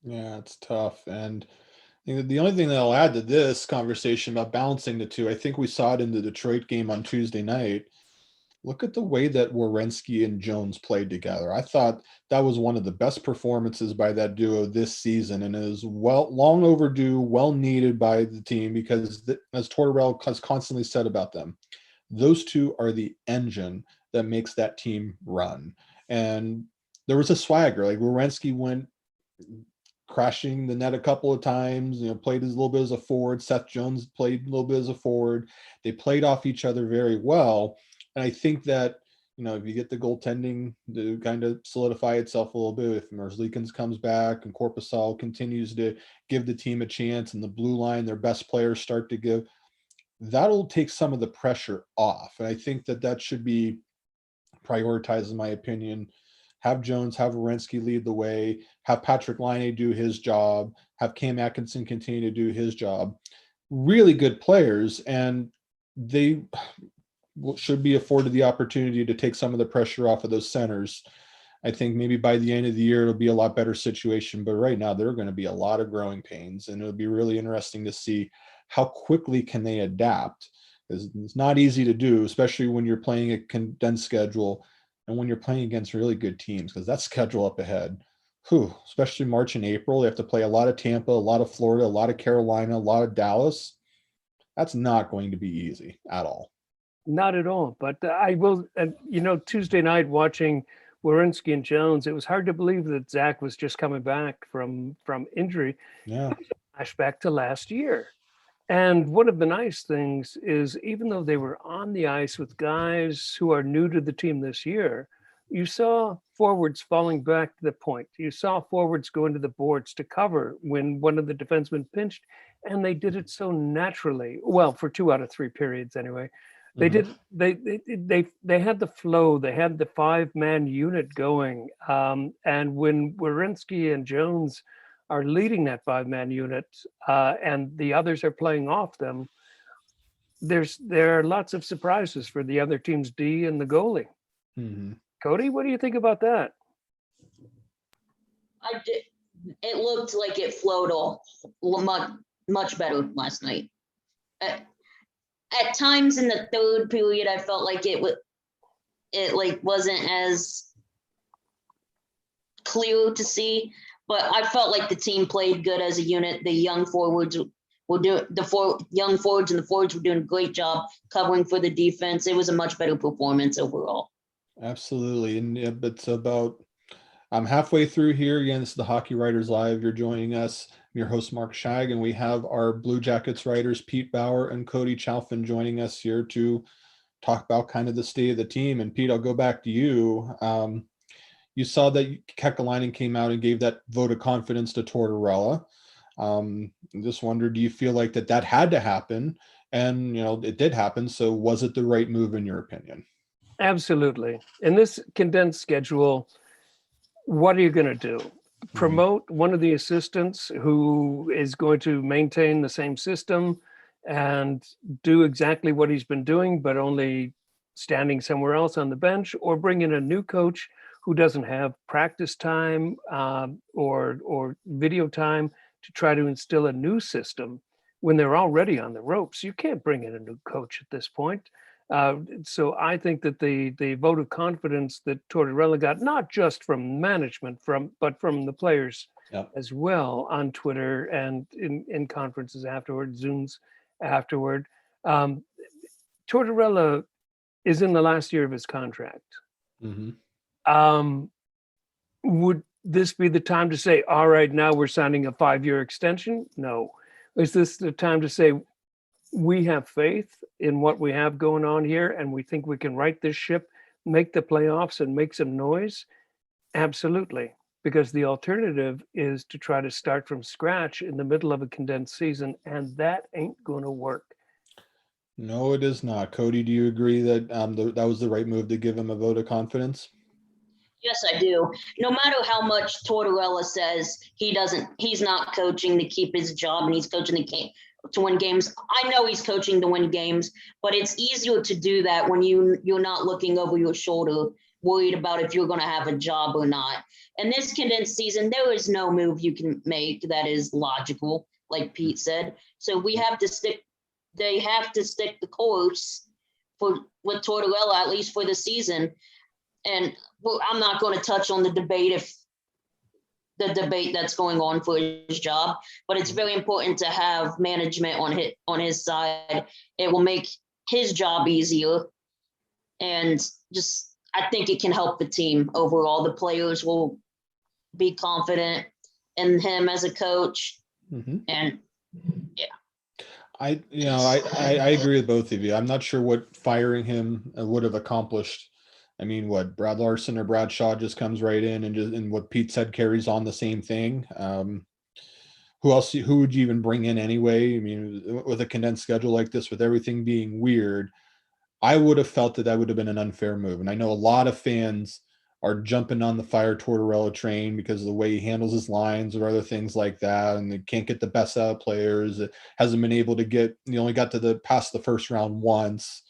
Yeah, it's tough. And the only thing that I'll add to this conversation about balancing the two, I think we saw it in the Detroit game on Tuesday night. Look at the way that Werenski and Jones played together. I thought that was one of the best performances by that duo this season, and it is long overdue, well needed by the team, because as Tortorella has constantly said about them, those two are the engine that makes that team run. And there was a swagger. Like Werenski went crashing the net a couple of times, played a little bit as a forward. Seth Jones played a little bit as a forward. They played off each other very well. And I think that, if you get the goaltending to kind of solidify itself a little bit, if Merzlikins comes back and Korpisalo continues to give the team a chance, and the blue line, their best players start to give, that'll take some of the pressure off. And I think that should be prioritized, in my opinion. Have Jones, have Werenski lead the way, have Patrick Laine do his job, have Cam Atkinson continue to do his job. Really good players, and they should be afforded the opportunity to take some of the pressure off of those centers. I think maybe by the end of the year, it'll be a lot better situation, but right now there are going to be a lot of growing pains, and it'll be really interesting to see how quickly can they adapt. It's not easy to do, especially when you're playing a condensed schedule and when you're playing against really good teams, because that schedule up ahead, especially March and April, they have to play a lot of Tampa, a lot of Florida, a lot of Carolina, a lot of Dallas. That's not going to be easy at all. Not at all. But I will, Tuesday night watching Werenski and Jones, it was hard to believe that Zach was just coming back from injury. Yeah. Flashback to last year. And one of the nice things is, even though they were on the ice with guys who are new to the team this year, you saw forwards falling back to the point. You saw forwards go into the boards to cover when one of the defensemen pinched, and they did it so naturally. Well, for 2 out of 3 periods anyway. They Mhm. did. They had the flow. They had the 5-man unit going. And when Werenski and Jones are leading that 5-man unit, and the others are playing off them, there are lots of surprises for the other team's D and the goalie. Mhm. Cody, what do you think about that? I did. It looked like it flowed all much better last night. At times in the third period, I felt like it wasn't as clear to see, but I felt like the team played good as a unit. The young forwards were doing young forwards and the forwards were doing a great job covering for the defense. It was a much better performance overall. Absolutely. And it's about, I'm halfway through here. Again, this is the Hockey Writers Live. You're joining us. I'm your host, Mark Scheig, and we have our Blue Jackets writers, Pete Bauer and Cody Chalfan, joining us here to talk about kind of the state of the team. And Pete, I'll go back to you. You saw that Kekalainen came out and gave that vote of confidence to Tortorella. I just wonder, do you feel like that had to happen? And, it did happen. So was it the right move in your opinion? Absolutely. In this condensed schedule, what are you going to do? Promote one of the assistants who is going to maintain the same system and do exactly what he's been doing, but only standing somewhere else on the bench, or bring in a new coach who doesn't have practice time or video time to try to instill a new system when they're already on the ropes. You can't bring in a new coach at this point. So I think that the vote of confidence that Tortorella got, not just from management, but from the players as well on Twitter and in conferences afterward, Zooms afterward. Tortorella is in the last year of his contract. Would this be the time to say, all right, now we're signing a 5-year extension? No. Is this the time to say, we have faith in what we have going on here, and we think we can right this ship, make the playoffs, and make some noise? Absolutely. Because the alternative is to try to start from scratch in the middle of a condensed season, and that ain't going to work. No, it is not. Cody, do you agree that that was the right move to give him a vote of confidence? Yes, I do. No matter how much Tortorella says he's not coaching to keep his job and he's coaching the game to win games. I know he's coaching to win games, but it's easier to do that when you're not looking over your shoulder, worried about if you're going to have a job or not. And this condensed season, there is no move you can make that is logical, like Pete said. So they have to stick the course with Tortorella, at least for the season. And I'm not going to touch on the debate that's going on for his job, but it's very important to have management on his side. It will make his job easier, and just I think it can help the team overall. The players will be confident in him as a coach, and yeah. I agree with both of you. I'm not sure what firing him would have accomplished. I mean, what, Brad Larson or Brad Shaw just comes right in and what Pete said carries on the same thing. Who would you even bring in anyway? I mean, with a condensed schedule like this, with everything being weird, I would have felt that would have been an unfair move. And I know a lot of fans are jumping on the fire Tortorella train because of the way he handles his lines or other things like that. And they can't get the best out of players. It hasn't been able to he only got to past the first round once.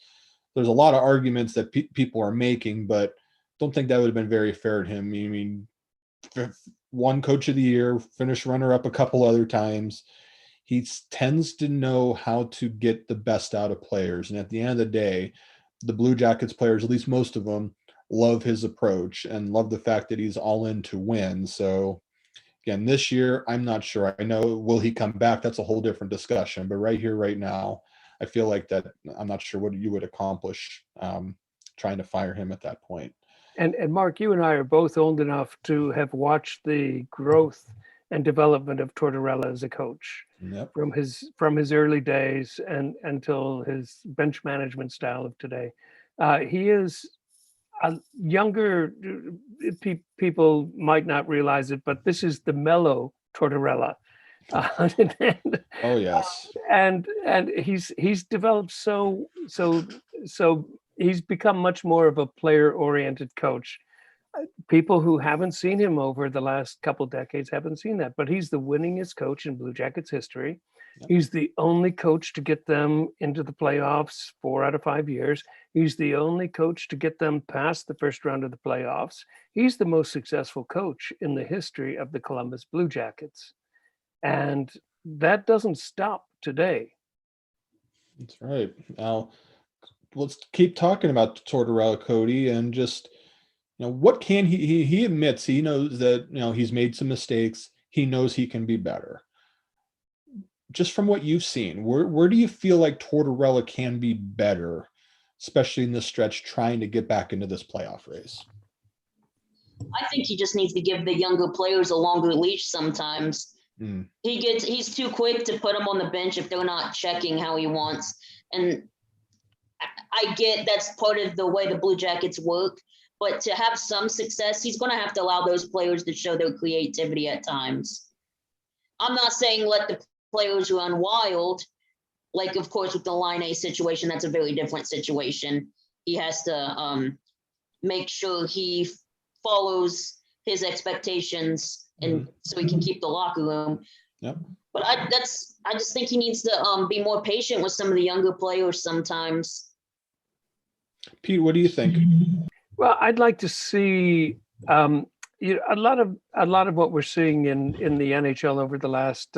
There's a lot of arguments that people are making, but don't think that would have been very fair to him. I mean, one coach of the year, finished runner-up a couple other times. He tends to know how to get the best out of players. And at the end of the day, the Blue Jackets players, at least most of them, love his approach and love the fact that he's all in to win. So again, this year, I'm not sure. I know, will he come back? That's a whole different discussion. But right here, right now, I feel like that I'm not sure what you would accomplish trying to fire him at that point. And Mark, you and I are both old enough to have watched the growth and development of Tortorella as a coach Yep. from his early days and until his bench management style of today. He is a younger people might not realize it, but this is the mellow Tortorella. Oh yes. And he's developed so he's become much more of a player oriented coach. People who haven't seen him over the last couple decades haven't seen that, but he's the winningest coach in Blue Jackets history. Yep. He's the only coach to get them into the playoffs 4 out of 5 years. He's the only coach to get them past the first round of the playoffs. He's the most successful coach in the history of the Columbus Blue Jackets. And that doesn't stop today. That's right. Now, let's keep talking about Tortorella, Cody, and just, what can he admits he knows that, he's made some mistakes. He knows he can be better. Just from what you've seen, where do you feel like Tortorella can be better, especially in this stretch, trying to get back into this playoff race? I think he just needs to give the younger players a longer leash sometimes. He's too quick to put them on the bench if they're not checking how he wants. And I get that's part of the way the Blue Jackets work, but to have some success, he's going to have to allow those players to show their creativity at times. I'm not saying let the players run wild. Like, of course, with the line A situation, that's a very different situation. He has to make sure he follows his expectations and so he can keep the locker room. Yep. But I just think he needs to be more patient with some of the younger players sometimes. Pete, what do you think? Well, I'd like to see a lot of what we're seeing in the NHL over the last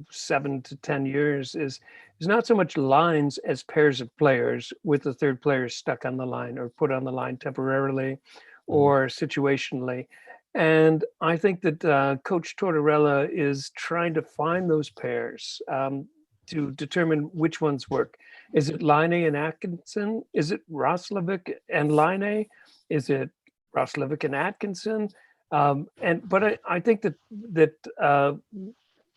7 to 10 years is not so much lines as pairs of players with the third player stuck on the line or put on the line temporarily or situationally. And I think that Coach Tortorella is trying to find those pairs to determine which ones work. Is it Line and Atkinson? Is it Roslovic and Line? Is it Roslovic and Atkinson? But I think that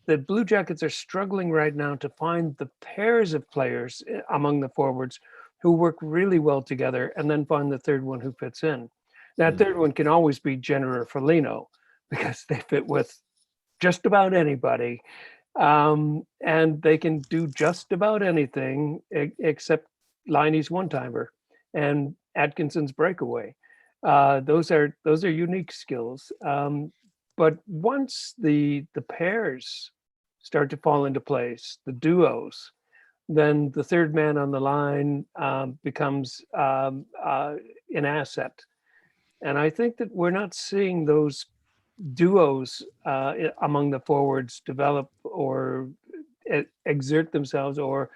the Blue Jackets are struggling right now to find the pairs of players among the forwards who work really well together, and then find the third one who fits in. That third one can always be Jenner or Foligno because they fit with just about anybody, and they can do just about anything except Liney's one-timer and Atkinson's breakaway. Those are unique skills. But once the pairs start to fall into place, the duos, then the third man on the line becomes an asset. And I think that we're not seeing those duos among the forwards develop or exert themselves or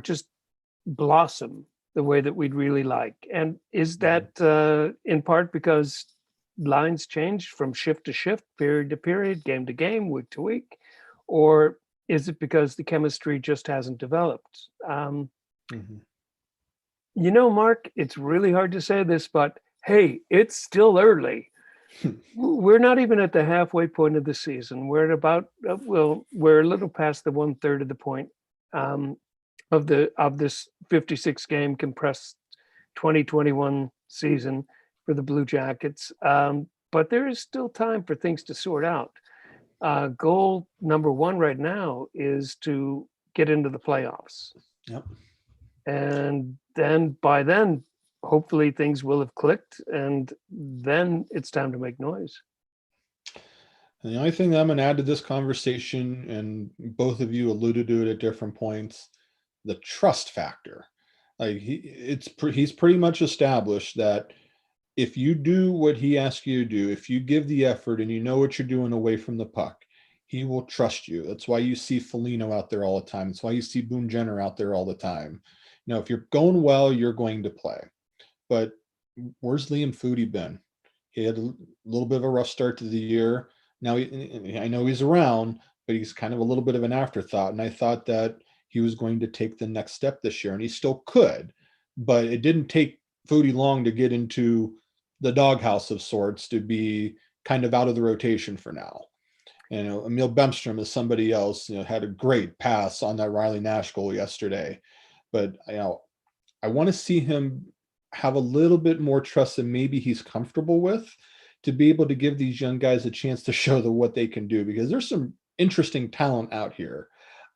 just blossom the way that we'd really like. And is that in part because lines change from shift to shift, period to period, game to game, week to week? Or is it because the chemistry just hasn't developed? Mark, it's really hard to say this, but hey, it's still early. We're not even at the halfway point of the season. We're at about, we're a little past the 1/3 of the point of this 56 game compressed 2021 season for the Blue Jackets. But there is still time for things to sort out. Goal number one right now is to get into the playoffs. Yep. And then by then, hopefully things will have clicked, and then it's time to make noise. And the only thing that I'm going to add to this conversation, and both of you alluded to it at different points, the trust factor. Like he's pretty much established that if you do what he asks you to do, if you give the effort and you know what you're doing away from the puck, he will trust you. That's why you see Foligno out there all the time. That's why you see Boone Jenner out there all the time. If you're going well, you're going to play. But where's Liam Foudy been? He had a little bit of a rough start to the year. Now I know he's around, but he's kind of a little bit of an afterthought. And I thought that he was going to take the next step this year, and he still could, but it didn't take Foudy long to get into the doghouse of sorts, to be kind of out of the rotation for now. Emil Bemstrom is somebody else, had a great pass on that Riley Nash goal yesterday, but I want to see him have a little bit more trust than maybe he's comfortable with, to be able to give these young guys a chance to show what they can do, because there's some interesting talent out here.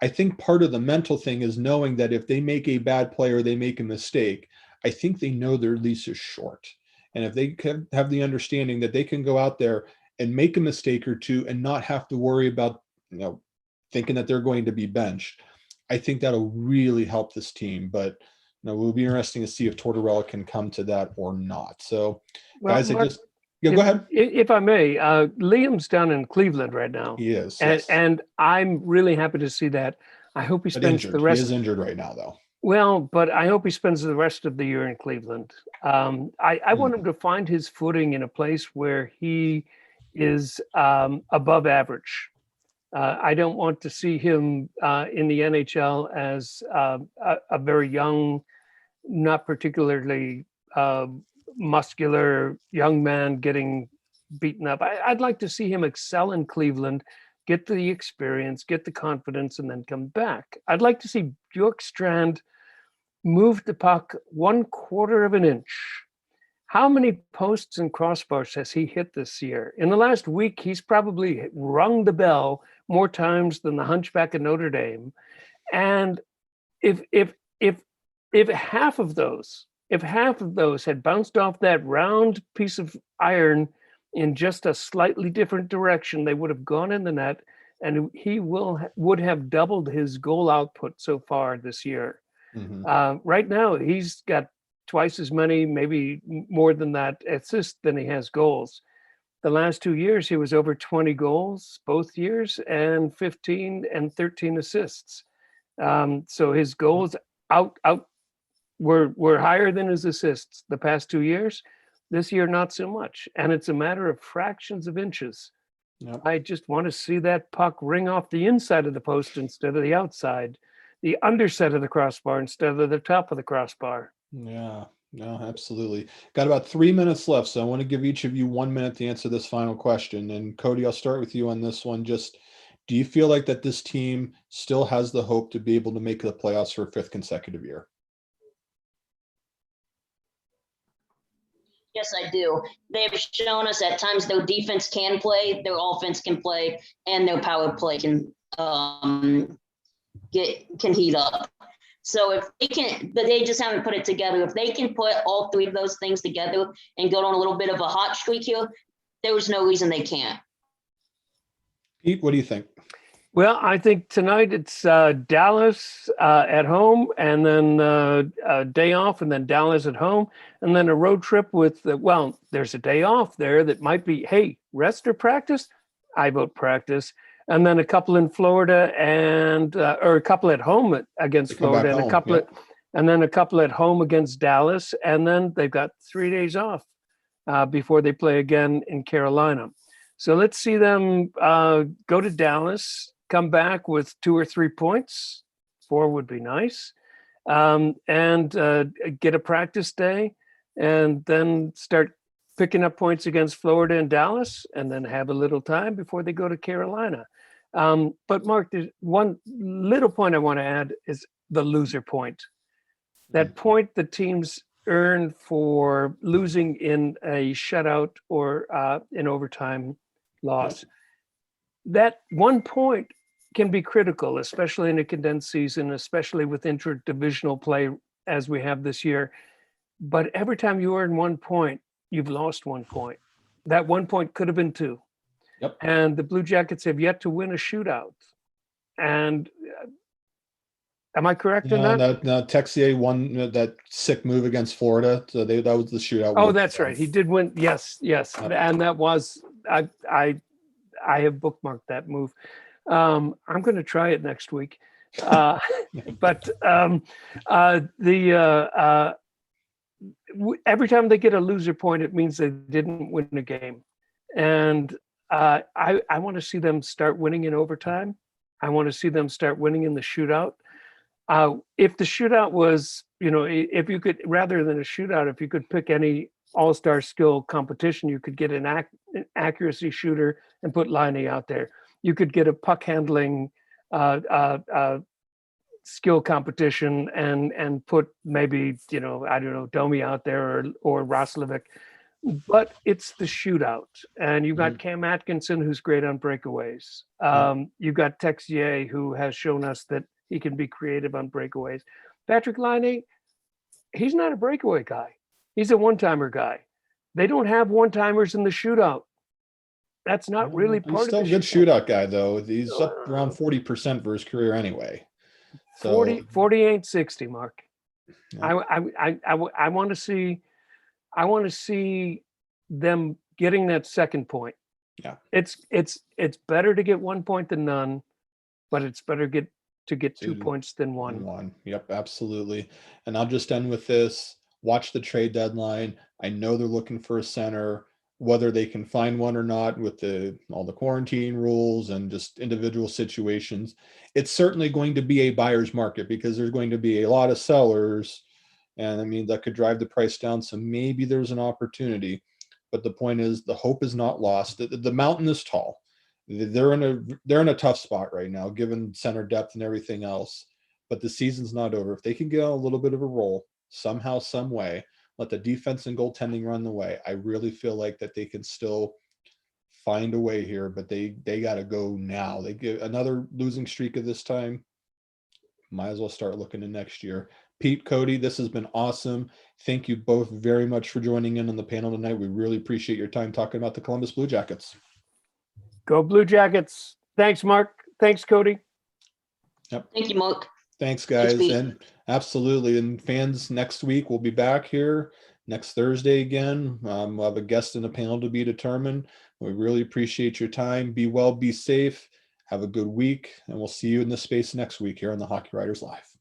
I think part of the mental thing is knowing that if they make a bad play or they make a mistake, I think they know their leash is short. And if they can have the understanding that they can go out there and make a mistake or two and not have to worry about, thinking that they're going to be benched, I think that'll really help this team. But it will be interesting to see if Tortorella can come to that or not. So, Well, guys, Mark, go ahead. If I may, Liam's down in Cleveland right now. He is, and, yes. and I'm really happy to see that. I hope he spends the rest. He is injured right now, though. Well, but I hope he spends the rest of the year in Cleveland. I want him to find his footing in a place where he is above average. I don't want to see him in the NHL as a very young, not particularly muscular young man getting beaten up. I'd like to see him excel in Cleveland, get the experience, get the confidence, and then come back. I'd like to see Bjorkstrand move the puck 1/4 of an inch. How many posts and crossbars has he hit this year? In the last week, he's probably rung the bell more times than the Hunchback of Notre Dame. And if half of those had bounced off that round piece of iron in just a slightly different direction, they would have gone in the net, and he would have doubled his goal output so far this year. Right now, he's got twice as many, maybe more than that, assists than he has goals. The last 2 years, he was over 20 goals both years, and 15 and 13 assists. So his goals were higher than his assists the past 2 years. This year, not so much. And it's a matter of fractions of inches. Yep. I just want to see that puck ring off the inside of the post instead of the outside, the underside of the crossbar instead of the top of the crossbar. Yeah, no, absolutely. Got about 3 minutes left, so I want to give each of you 1 minute to answer this final question. And Cody, I'll start with you on this one. Just, do you feel like that this team still has the hope to be able to make the playoffs for a 5th consecutive year? Yes, I do. They've shown us at times their defense can play, their offense can play, and their power play can heat up. So if they can, but they just haven't put it together. If they can put all 3 of those things together and go on a little bit of a hot streak here, there's no reason they can't. Pete, what do you think? Well, I think tonight it's Dallas at home, and then a day off, and then Dallas at home, and then a road trip with, there's a day off there that might be, hey, rest or practice? I vote practice. And then a couple in Florida, and or a couple at home against Florida, and then a couple at home against Dallas, and then they've got 3 days off before they play again in Carolina. So let's see them go to Dallas, come back with 2 or 3 points. 4 would be nice, and get a practice day, and then start picking up points against Florida and Dallas, and then have a little time before they go to Carolina. But Mark, there's one little point I want to add is the loser point. That point the teams earn for losing in a shutout or in overtime loss. That 1 point can be critical, especially in a condensed season, especially with interdivisional play as we have this year. But every time you earn 1 point, you've lost 1 point. That 1 point could have been 2. Yep. And the Blue Jackets have yet to win a shootout. And am I correct in that? No, Texier won that sick move against Florida. So that was the shootout. Oh, that's right. He did win. Yes. Yep. And that was, I have bookmarked that move. I'm going to try it next week. But every time they get a loser point, it means they didn't win a game. And I want to see them start winning in overtime. I want to see them start winning in the shootout. If the shootout was, if you could, rather than a shootout, if you could pick any all-star skill competition, you could get an accuracy shooter and put Laine out there. You could get a puck handling skill competition and put maybe, I don't know, Domi out there or Roslovic. But it's the shootout. And you've got Cam Atkinson, who's great on breakaways. You've got Texier, who has shown us that he can be creative on breakaways. Patrick Laine, he's not a breakaway guy. He's a one-timer guy. They don't have one-timers in the shootout. That's not really part of the He's still a good shootout guy, thow. He's up around 40% for his career anyway. So 40 ain't 60, Mark. Yeah. I want to see them getting that second point. Yeah. It's better to get 1 point than none, but it's better to get 2 points than one. Yep, absolutely. And I'll just end with this. Watch the trade deadline. I know they're looking for a center, whether they can find one or not with all the quarantine rules and just individual situations. It's certainly going to be a buyer's market because there's going to be a lot of sellers, and I mean that could drive the price down. So maybe there's an opportunity, but the point is the hope is not lost. The mountain is tall. They're in a tough spot right now, given center depth and everything else. But the season's not over. If they can get on a little bit of a roll somehow, some way, let the defense and goaltending run the way, I really feel like that they can still find a way here. But they got to go now. They get another losing streak of this time. Might as well start looking to next year. Pete, Cody, this has been awesome. Thank you both very much for joining in on the panel tonight. We really appreciate your time talking about the Columbus Blue Jackets. Go Blue Jackets. Thanks, Mark. Thanks, Cody. Yep. Thank you, Mark. Thanks, guys. Thanks, and absolutely. And fans, next week we'll be back here next Thursday again. We'll have a guest in the panel to be determined. We really appreciate your time. Be well, be safe. Have a good week. And we'll see you in this space next week here on the Hockey Writers Live.